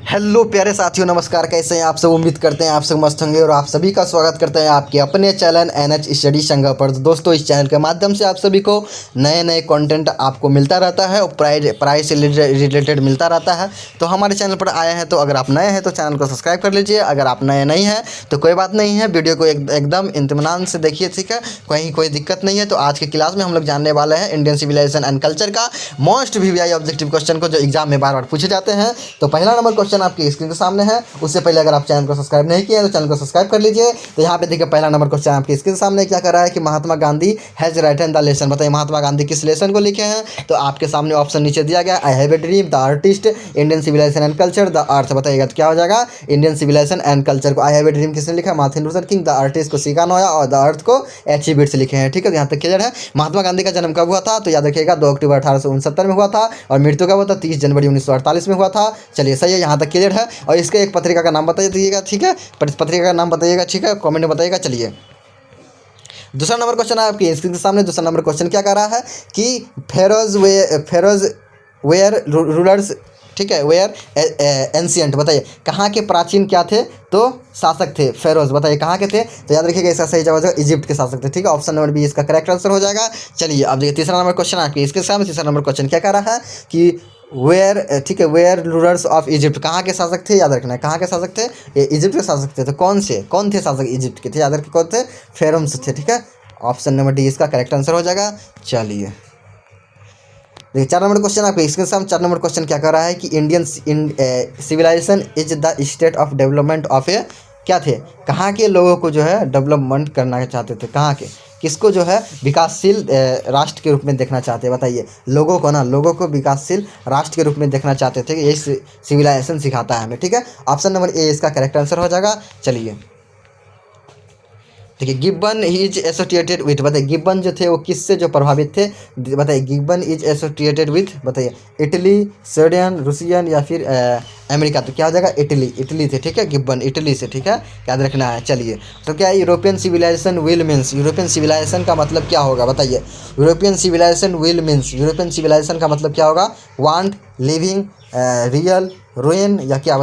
Hello प्यारे साथियों, नमस्कार। कैसे हैं आप सब? उम्मीद करते हैं आप सब मस्त होंगे और आप सभी का स्वागत करते हैं आपके अपने चैनल NH स्टडी संघ पर। तो दोस्तों, इस चैनल के माध्यम से आप सभी को नए नए कंटेंट आपको मिलता रहता है और पढ़ाई से रिलेटेड मिलता रहता है। तो हमारे चैनल पर आए हैं तो अगर आप नए हैं तो चैनल को सब्सक्राइब कर लीजिए। अगर आप नए नहीं हैं तो कोई बात नहीं है, वीडियो को एकदम इत्मीनान से देखिए, ठीक है? कहीं कोई दिक्कत नहीं है। तो आज की क्लास में हम लोग जानने वाले हैं इंडियन सिविलाइजेशन एंड कल्चर का मोस्ट VVI ऑब्जेक्टिव क्वेश्चन को, जो एग्जाम में बार बार पूछे जाते हैं। तो पहला नंबर क्वेश्चन आपकी स्क्रीन के सामने है। उससे पहले अगर आप चैनल को सब्सक्राइब नहीं किए हैं तो चैनल को सब्सक्राइब कर लीजिए। तो यहाँ पे देखिए, पहला नंबर क्वेश्चन आपकी स्क्रीन के सामने क्या कर रहा है कि Mahatma Gandhi has written the lesson. बताइए महात्मा गांधी किस लेसन को लिखे हैं? तो आपके सामने ऑप्शन नीचे दिया गया, I have a dream, the artist, Indian civilization and culture, the earth. बताइएगा तो क्या हो जाएगा? इंडियन सिविलाइजेशन एंड कल्चर को आई हैव ए ड्रीम किसने लिखा है? Martin Luther king. The artist को सिका नोया और द अर्थ को H.E. बिट्स लिखे हैं। ठीक है, यहाँ तक क्लियर है। महात्मा गांधी का जन्म कब हुआ था? तो याद रखिएगा 2 अक्टूबर 1869 में हुआ था और मृत्यु कब हुआ था? 30 जनवरी 1948 में हुआ था। चलिए सही है, यहाँ तक क्लियर है। और इसके एक पत्रिका का नाम बताइएगा, ठीक है? पत्रिका का नाम बताइएगा, ठीक है? कमेंट में बताइएगा। चलिए दूसरा नंबर क्वेश्चन है आपकी स्क्रीन के सामने। दूसरा नंबर क्वेश्चन क्या कर रहा है कि फेरोज वेयर रूलर्स, ठीक है, वेयर एंशियंट। बताइए कहाँ के प्राचीन क्या थे? तो शासक थे फेरोज। बताइए कहाँ के थे? तो याद रखिएगा इसका सही जवाब है इजिप्ट के शासक थे। ठीक है, ऑप्शन नंबर बी इसका करेक्ट आंसर हो जाएगा। चलिए अब देखिए तीसरा नंबर क्वेश्चन आपके इसके सामने। तीसरा नंबर क्वेश्चन क्या कर रहा है कि वेयर, ठीक है, वेयर रूलर्स ऑफ इजिप्ट, कहाँ के शासक थे? याद रखना है कहाँ के शासक थे? ये इजिप्ट के शासक थे। तो कौन थे शासक इजिप्ट के? थे याद रखिए, कौन थे? फेरोम्स थे। ठीक है, ऑप्शन नंबर डी इसका करेक्ट आंसर हो जाएगा। चलिए देखिए 4 नंबर क्वेश्चन आपके इसके सामने। 4 नंबर क्वेश्चन क्या कर रहा है कि Indian civilization is the state of development of a, क्या थे? कहाँ के लोगों को जो है डेवलपमेंट करना चाहते थे? कहाँ के, किसको जो है विकासशील राष्ट्र के रूप में देखना चाहते हैं? बताइए लोगों को ना, लोगों को विकासशील राष्ट्र के रूप में देखना चाहते थे। यही सिविलाइजेशन सिखाता है हमें। ठीक है, ऑप्शन नंबर ए इसका करेक्ट आंसर हो जाएगा। चलिए ठीक है, गिब्बन इज एसोसिएटेड विथ। बताइए गिब्बन जो थे वो किससे जो प्रभावित थे? बताइए गिब्बन इज एसोसिएटेड विथ, बताइए इटली, स्वीडन, रूसियन या फिर अमेरिका। तो क्या हो जाएगा? इटली थे। ठीक है, गिब्बन इटली से। ठीक है, याद रखना है। चलिए तो क्या है European civilization will means? European civilization का मतलब क्या होगा? बताइए European civilization will means, European civilization का मतलब क्या होगा? वांट, लिविंग, रियल, रुइन या क्या?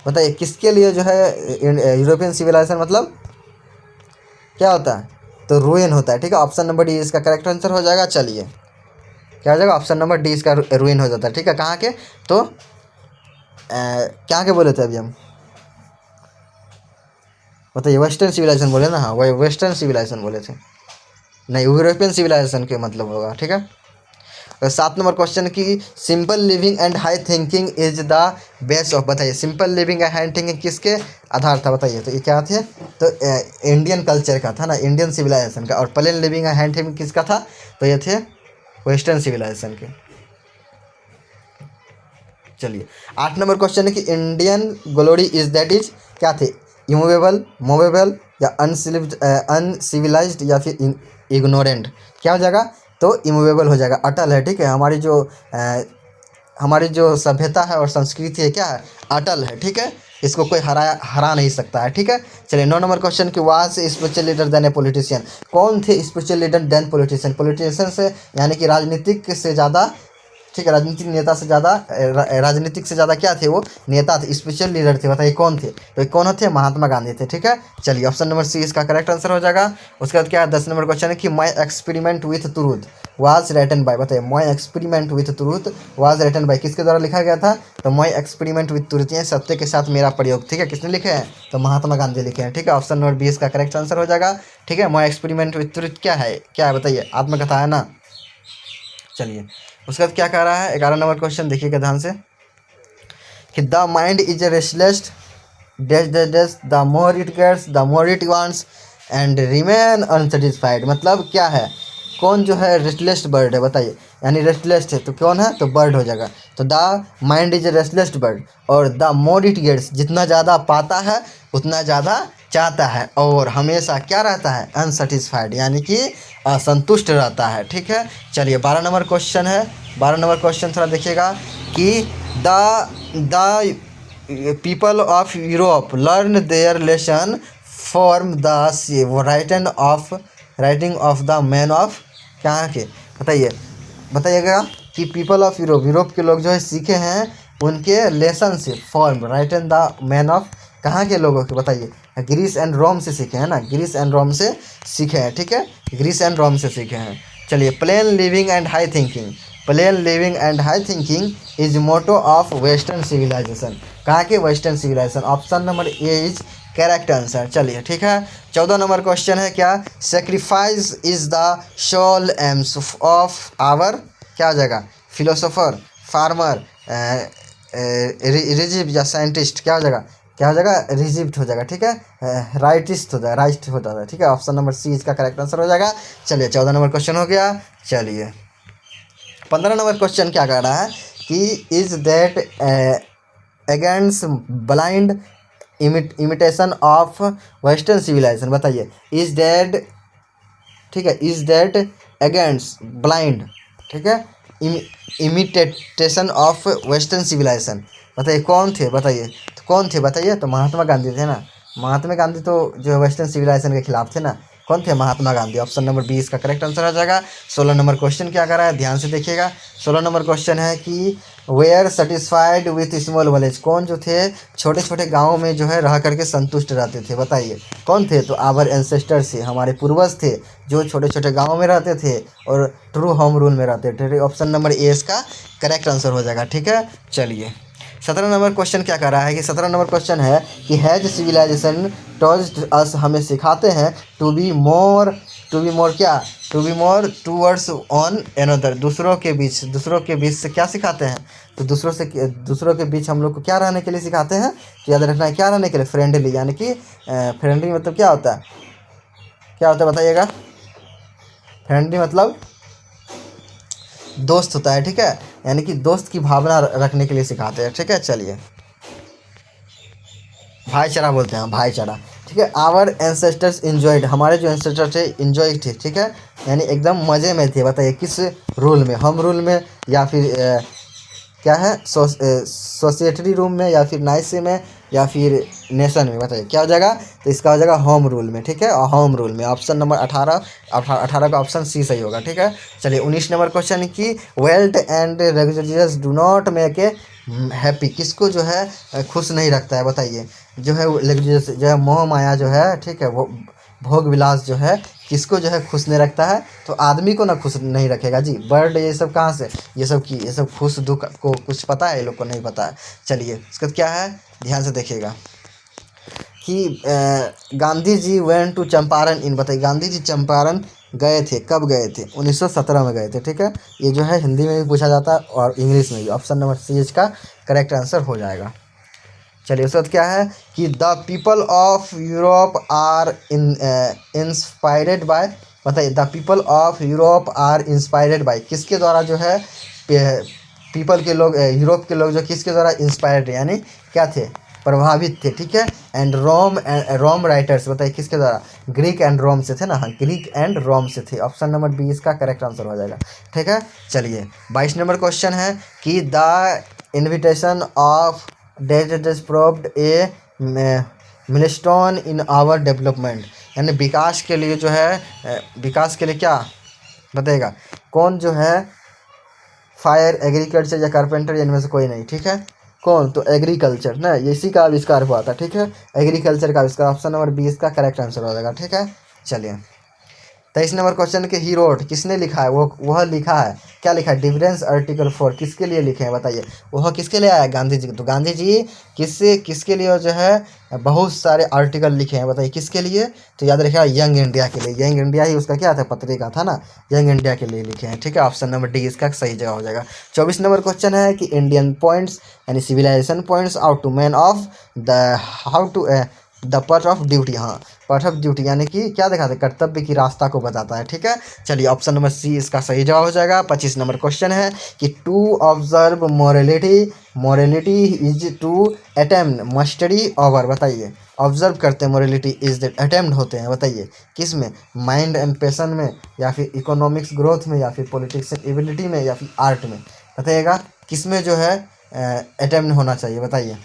बताइए किसके लिए जो है यूरोपियन सिविलाइजेशन मतलब क्या होता है? तो रुइन होता है। ठीक है, ऑप्शन नंबर डी इसका करेक्ट आंसर हो जाएगा। चलिए क्या हो जाएगा? ऑप्शन नंबर डी इसका रुइन हो जाता है। ठीक है, कहाँ के? तो क्या के बोले थे अभी हम? बताइए वेस्टर्न सिविलाइजेशन बोले ना। हाँ, वही वेस्टर्न सिविलाइजेशन बोले थे, नहीं यूरोपियन सिविलाइजेशन के मतलब होगा। ठीक है, 7 नंबर क्वेश्चन की simple living and high thinking is the base of. बताइए simple living and high thinking किसके आधार था? बताइए तो ये क्या थे? तो इंडियन कल्चर का था ना, इंडियन सिविलाइजेशन का। और plane living and high thinking किसका था? तो ये थे वेस्टर्न सिविलाइजेशन के। चलिए 8 नंबर क्वेश्चन है कि Indian glory is that is, क्या थे? इमूवेबल, मूवेबल या अनसिविलाइज्ड या फिर इग्नोरेंट। क्या हो जाएगा? तो इमूवेबल हो जाएगा, अटल है। ठीक है, हमारी जो सभ्यता है और संस्कृति है क्या है? अटल है। ठीक है, इसको कोई हरा नहीं सकता है। ठीक है, चलिए 9 नंबर क्वेश्चन की was spiritual leader then a politician. कौन थे spiritual leader then politician? Politician से यानी कि राजनीतिक से ज़्यादा, ठीक है, राजनीतिक नेता से ज़्यादा, राजनीतिक से ज़्यादा क्या थे? वो नेता थे, स्पिरिचुअल लीडर थे। बताइए कौन थे? तो कौन थे? महात्मा गांधी थे। ठीक है, चलिए ऑप्शन नंबर सी इसका करेक्ट आंसर हो जाएगा। उसके बाद क्या है 10 नंबर क्वेश्चन है कि my experiment with truth was written by. बताइए my experiment with truth was written by किसके द्वारा लिखा गया था? तो माई एक्सपेरिमेंट विथ ट्रूथ, ये सत्य के साथ मेरा प्रयोग। ठीक है, किसने लिखे हैं? तो महात्मा गांधी लिखे हैं। ठीक है, ऑप्शन नंबर बी इसका करेक्ट आंसर हो जाएगा। ठीक है, माई एक्सपेरिमेंट विथ ट्रूथ क्या है? बताइए आत्मकथा है ना। चलिए उसके बाद क्या कह रहा है 11 नंबर क्वेश्चन, देखिएगा ध्यान से कि the mind is restless dash dash dash, the more it gets the more it wants and remain unsatisfied. मतलब क्या है? कौन जो है रेस्टलेस बर्ड है? बताइए, यानी रेस्टलेस है तो कौन है? तो बर्ड हो जाएगा। तो the mind is restless bird और द मोर इट गेट्स, जितना ज़्यादा पाता है उतना ज़्यादा चाहता है और हमेशा क्या रहता है? अनसेटिस्फाइड, यानी कि असंतुष्ट रहता है। ठीक है, चलिए 12 नंबर क्वेश्चन है। 12 नंबर क्वेश्चन थोड़ा देखिएगा कि the people of Europe learn their lesson from the writing of the man of, कहाँ के? बताइएगा कि पीपल ऑफ यूरोप, यूरोप के लोग जो है सीखे हैं उनके relationship form right and the man of, कहाँ के लोगों के बताइए, ग्रीस एंड रोम से सीखे हैं ना, ग्रीस एंड रोम से सीखे हैं, ठीक है, ग्रीस एंड रोम से सीखे हैं। चलिए, plain living and high thinking, plain living and high thinking is motto of western civilization, कहाँ के western civilization, option number A is correct answer. चलिए ठीक है, 14 नंबर क्वेश्चन है क्या, sacrifice is the sole aims of our, क्या हो जाएगा, फिलोसोफर, फार्मर, रिजिव या साइंटिस्ट, क्या हो जाएगा, क्या हो जाएगा, रिजिप्ट हो जाएगा, ठीक है, राइटिस्ट हो जाएगा, राइट हो जाएगा, ठीक है, ऑप्शन नंबर सी इसका करेक्ट आंसर हो जाएगा। चलिए 14 नंबर क्वेश्चन हो गया। चलिए 15 नंबर क्वेश्चन क्या कह रहा है कि is that against blind imitation of western civilization, बताइए, इज दैट, ठीक है, इज दैट अगेंस्ट ब्लाइंड, ठीक है, इमिटेशन ऑफ वेस्टर्न सिविलाइजेशन, बताइए कौन थे, बताइए तो कौन थे, बताइए, तो महात्मा गांधी थे ना, महात्मा गांधी तो जो वेस्टर्न सिविलाइजेशन के खिलाफ थे ना, कौन थे, Mahatma Gandhi, option number B इसका करेक्ट आंसर हो जाएगा। 16 नंबर क्वेश्चन क्या कर रहा है, ध्यान से देखिएगा। 16 नंबर क्वेश्चन है कि were satisfied with small village, कौन जो थे छोटे छोटे गाँव में जो है रह करके संतुष्ट रहते थे, बताइए कौन थे, तो आवर एंसेस्टर्स थे, हमारे पूर्वज थे जो छोटे छोटे गाँव में रहते थे और ट्रू होम रूल में रहते थे, ऑप्शन नंबर ए इसका करेक्ट आंसर हो जाएगा, ठीक है। चलिए 17 नंबर क्वेश्चन क्या कर रहा है कि 17 नंबर क्वेश्चन है कि हैज सिविलाइजेशन टॉल्ड अस, हमें सिखाते हैं टू बी मोर क्या, to be more towards on another, दूसरों के बीच से क्या सिखाते हैं, तो दूसरों के बीच हम लोग को क्या रहने के लिए सिखाते हैं, तो याद रखना है क्या रहने के लिए, फ्रेंडली, यानी कि फ्रेंडली मतलब क्या होता है, क्या होता है बताइएगा, फ्रेंडली मतलब दोस्त होता है, ठीक है, यानी कि दोस्त की भावना रखने के लिए सिखाते हैं, ठीक है। चलिए भाईचारा बोलते हैं, भाईचारा, ठीक है। आवर एंसेस्टर्स इंजॉयड, हमारे जो एंसेस्टर थे इंजॉय थे, ठीक है, यानी एकदम मज़े में थे, बताइए किस रूल में, होम रूल में या फिर क्या है, सोसाइटी रूम में या फिर नाइस में या फिर नेशन में, बताइए क्या हो जाएगा, तो इसका हो जाएगा होम रूल में, ठीक है, और होम रूल में ऑप्शन नंबर 18 का ऑप्शन सी सही होगा, ठीक है। चलिए 19 नंबर क्वेश्चन की wealth and luxurious do not make a happy, किसको जो है खुश नहीं रखता है, बताइए, जो है लग्जरियस जो है मोह माया जो है, ठीक है, वो भोग विलास जो है किसको जो है खुश नहीं रखता है, तो आदमी को ना खुश नहीं रखेगा जी, बर्ड ये सब कहाँ से, ये सब खुश दुख को कुछ पता है, ये लोग को नहीं पता है। चलिए इसका क्या है, ध्यान से देखिएगा कि गांधी जी वेंट टू चंपारण इन, बताइए गांधी जी चंपारण गए थे, कब गए थे, 1917 में गए थे, ठीक है, ये जो है हिंदी में भी पूछा जाता है और इंग्लिश में भी, ऑप्शन नंबर सी इसका करेक्ट आंसर हो जाएगा। चलिए उसके बाद क्या है कि the people of Europe are inspired by, बताइए the people of Europe are inspired by, किसके द्वारा जो है पीपल के लोग, यूरोप के लोग जो किसके द्वारा इंस्पायर्ड, यानी क्या थे, प्रभावित थे, ठीक है। एंड रोम राइटर्स, बताइए किसके द्वारा, ग्रीक एंड रोम से थे ना, हाँ ग्रीक एंड रोम से थे, ऑप्शन नंबर बी इसका करेक्ट आंसर हो जाएगा, ठीक है। चलिए 22 नंबर क्वेश्चन है कि the invitation of date proved a milestone in our development, यानी विकास के लिए जो है विकास के लिए क्या बताएगा, कौन जो है फायर, एग्रीकल्चर या कारपेंटर, इनमें से कोई नहीं, ठीक है, कौन, तो एग्रीकल्चर ना, इसी का आविष्कार हुआ था, ठीक है, एग्रीकल्चर का आविष्कार, ऑप्शन नंबर बी इसका करेक्ट आंसर हो जाएगा, ठीक है। चलिए 23 नंबर क्वेश्चन के ही रोड किसने लिखा है, वह लिखा है, क्या लिखा है, डिफरेंस आर्टिकल 4 किसके लिए लिखे हैं, बताइए, वह किसके लिए आया, गांधी जी, तो गांधी जी किसके लिए जो है बहुत सारे आर्टिकल लिखे हैं, बताइए किसके लिए, तो याद रखिएगा यंग इंडिया के लिए, यंग इंडिया ही उसका क्या था, पत्रिका था ना, यंग इंडिया के लिए लिखे हैं, ठीक है, ऑप्शन नंबर डी इसका सही जगह हो जाएगा। 24 नंबर क्वेश्चन है कि इंडियन पॉइंट्स यानी civilization points out to man of the how to the part of duty, हाँ पार्ट ऑफ ड्यूटी यानी कि क्या दिखाते, कर्तव्य की रास्ता को बताता है, ठीक है। चलिए ऑप्शन नंबर सी इसका सही जवाब हो जाएगा। 25 नंबर क्वेश्चन है कि to observe morality is to attempt mastery over, बताइए ऑब्जर्व करते हैं मोरलिटी इज दैट अटेम्प्ट होते हैं, बताइए किस में, माइंड एंड पैशन में या फिर इकोनॉमिक्स ग्रोथ में या फिर पॉलिटिक्स एबिलिटी में या फिर आर्ट में, बताइएगा किस में जो है अटेम्प्ट होना चाहिए, बताइए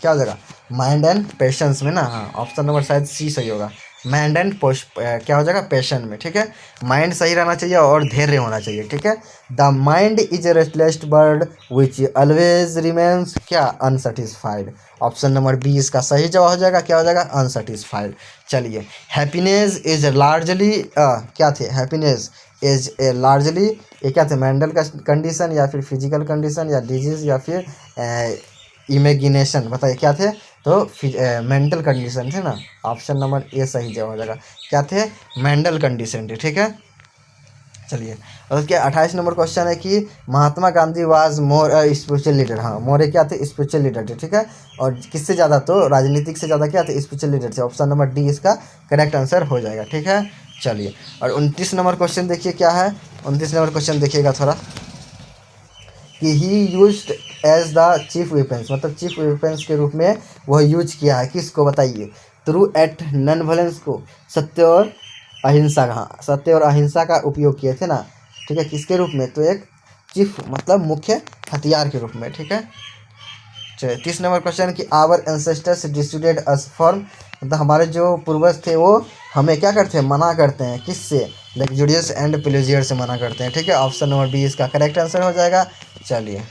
क्या हो जाएगा, माइंड एंड पेशेंस में ना, हाँ ऑप्शन नंबर शायद सी सही होगा, माइंड क्या हो जाएगा, पैशन में, ठीक है। माइंड सही रहना चाहिए और धैर्य होना चाहिए, ठीक है। The mind is a restless bird which always remains क्या, अनसेटिस्फाइड। ऑप्शन नंबर बी इसका सही जवाब हो जाएगा, क्या हो जाएगा, अनसेटिस्फाइड। चलिए, हैप्पीनेस इज लार्जली क्या थे, हैप्पीनेस इज ए लार्जली, ये क्या थे, मेंटल का कंडीशन या फिर फिजिकल कंडीशन या डिजीज या फिर इमेजिनेशन, बताइए क्या थे। तो मेंटल कंडीशन थे ना, ऑप्शन नंबर ए सही जवाब हो जाएगा, क्या थे, मेंटल कंडीशन थे, ठीक है। चलिए, और उसके 28 नंबर क्वेश्चन है कि Mahatma Gandhi was more spiritual leader. हाँ, मोरे क्या थे, स्पिरिचुअल लीडर थे, ठीक है। और किससे ज़्यादा, तो राजनीतिक से ज़्यादा क्या थे, स्पिरिचुअल लीडर थे। ऑप्शन नंबर डी इसका करेक्ट आंसर हो जाएगा, ठीक है। चलिए, और 29 नंबर क्वेश्चन देखिए क्या है, 29 नंबर क्वेश्चन देखिएगा थोड़ा, कि he used as the chief weapons, मतलब चीफ वेपन्स के रूप में वह यूज किया है, किसको बताइए, थ्रू एट नॉन वायलेंस को, सत्य और अहिंसा का, हाँ, सत्य और अहिंसा का उपयोग किए थे ना, ठीक है, किसके रूप में, तो एक चीफ मतलब मुख्य हथियार के रूप में, ठीक है। चलिए, 30 नंबर क्वेश्चन कि our ancestors distributed us form, मतलब हमारे जो पूर्वज थे वो हमें क्या करते हैं, मना करते हैं, किससे, लग्जूरियस एंड प्लेजियर से मना करते हैं, ठीक है। ऑप्शन नंबर बी इसका करेक्ट आंसर हो जाएगा। चलिए,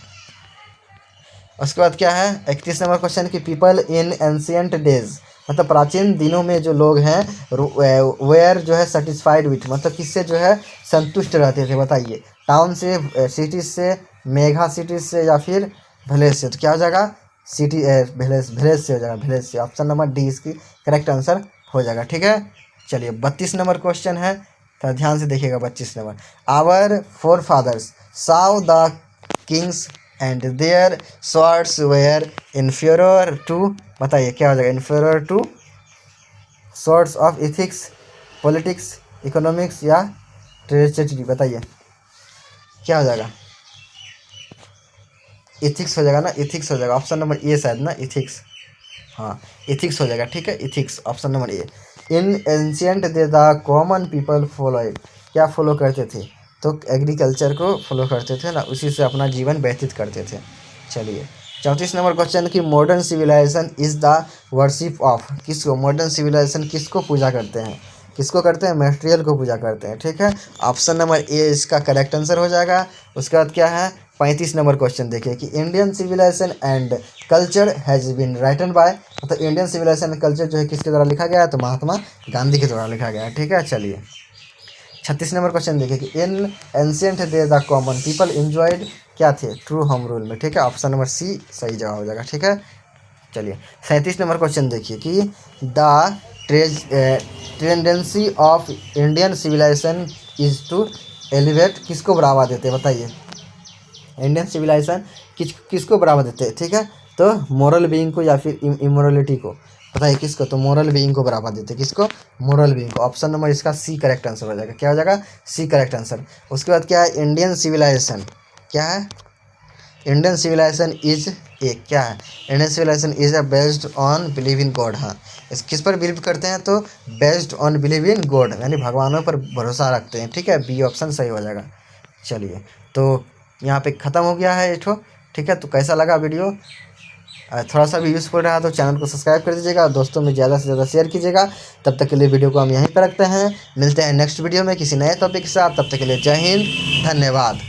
उसके बाद क्या है, 31 नंबर क्वेश्चन कि पीपल इन एंशियंट डेज, मतलब प्राचीन दिनों में जो लोग हैं, वेयर जो है सेटिस्फाइड विथ, मतलब किससे जो है संतुष्ट रहते थे, बताइए, टाउन से, सिटीज से, मेगा सिटीज से या फिर विलेज से, तो क्या हो जाएगा, सिटी विलेज, विलेज से हो जाएगा, विलेज से। ऑप्शन नंबर डी इसकी करेक्ट आंसर हो जाएगा, ठीक है। चलिए, 32 नंबर क्वेश्चन है, तो ध्यान से देखिएगा, 32 number, our four fathers saw the kings and their swords were inferior to, बताइए क्या हो जाएगा, inferior to swords of ethics, politics, economics या ट्रेजेडी, बताइए क्या हो जाएगा, इथिक्स हो जाएगा ना, इथिक्स हो जाएगा, ऑप्शन नंबर ए शायद ना, इथिक्स, हाँ, इथिक्स हो जाएगा, ठीक है, ethics, option number A. In ancient they the common people followed, क्या फॉलो करते थे, तो एग्रीकल्चर को फॉलो करते थे ना, उसी से अपना जीवन व्यतीत करते थे। चलिए, 34 नंबर क्वेश्चन कि modern civilization is the worship of, किसको, मॉडर्न सिविलाइजेशन किसको पूजा करते हैं, किसको करते हैं, मटेरियल को पूजा करते हैं, ठीक है। ऑप्शन नंबर ए इसका करेक्ट आंसर हो जाएगा। उसके बाद क्या है, 35 नंबर क्वेश्चन देखिए कि Indian civilization and culture has been written by, मतलब इंडियन सिविलाइजेशन कल्चर जो है किसके द्वारा लिखा गया है, तो महात्मा गांधी के द्वारा लिखा गया है, ठीक है। चलिए, 36 नंबर क्वेश्चन देखिए कि in ancient day the common people enjoyed, क्या थे, ट्रू होम रूल में, ठीक है। ऑप्शन नंबर सी सही जवाब हो जाएगा, ठीक है। चलिए, 37 नंबर क्वेश्चन देखिए कि the tendency of Indian civilization is to elevate, किसको बढ़ावा देते हैं, बताइए, इंडियन सिविलाइजेशन किसको बढ़ावा देते हैं, ठीक है, तो मोरल बीइंग को या फिर इमोरलिटी को, बताइए किसको, तो मोरल बीइंग को बढ़ावा देते हैं, किसको, मोरल बीइंग को। ऑप्शन नंबर इसका सी करेक्ट आंसर हो जाएगा, क्या हो जाएगा, सी करेक्ट आंसर। उसके बाद क्या है, इंडियन सिविलाइजेशन क्या है, इंडियन सिविलाइजेशन इज ए, क्या है, Indian civilization is based on believe in God, हाँ, इस किस पर बिलीव करते हैं, तो based on believe in God, यानी भगवानों पर भरोसा रखते हैं, ठीक है, बी ऑप्शन सही हो जाएगा। चलिए, तो यहाँ पे ख़त्म हो गया है ये ठो, ठीक है। तो कैसा लगा वीडियो, थोड़ा सा भी यूज़फुल रहा तो चैनल को सब्सक्राइब कर दीजिएगा, दोस्तों में ज़्यादा से ज़्यादा शेयर कीजिएगा। तब तक के लिए वीडियो को हम यहीं पर रखते हैं, मिलते हैं नेक्स्ट वीडियो में किसी नए टॉपिक के साथ, तब तक के लिए जय हिंद, धन्यवाद।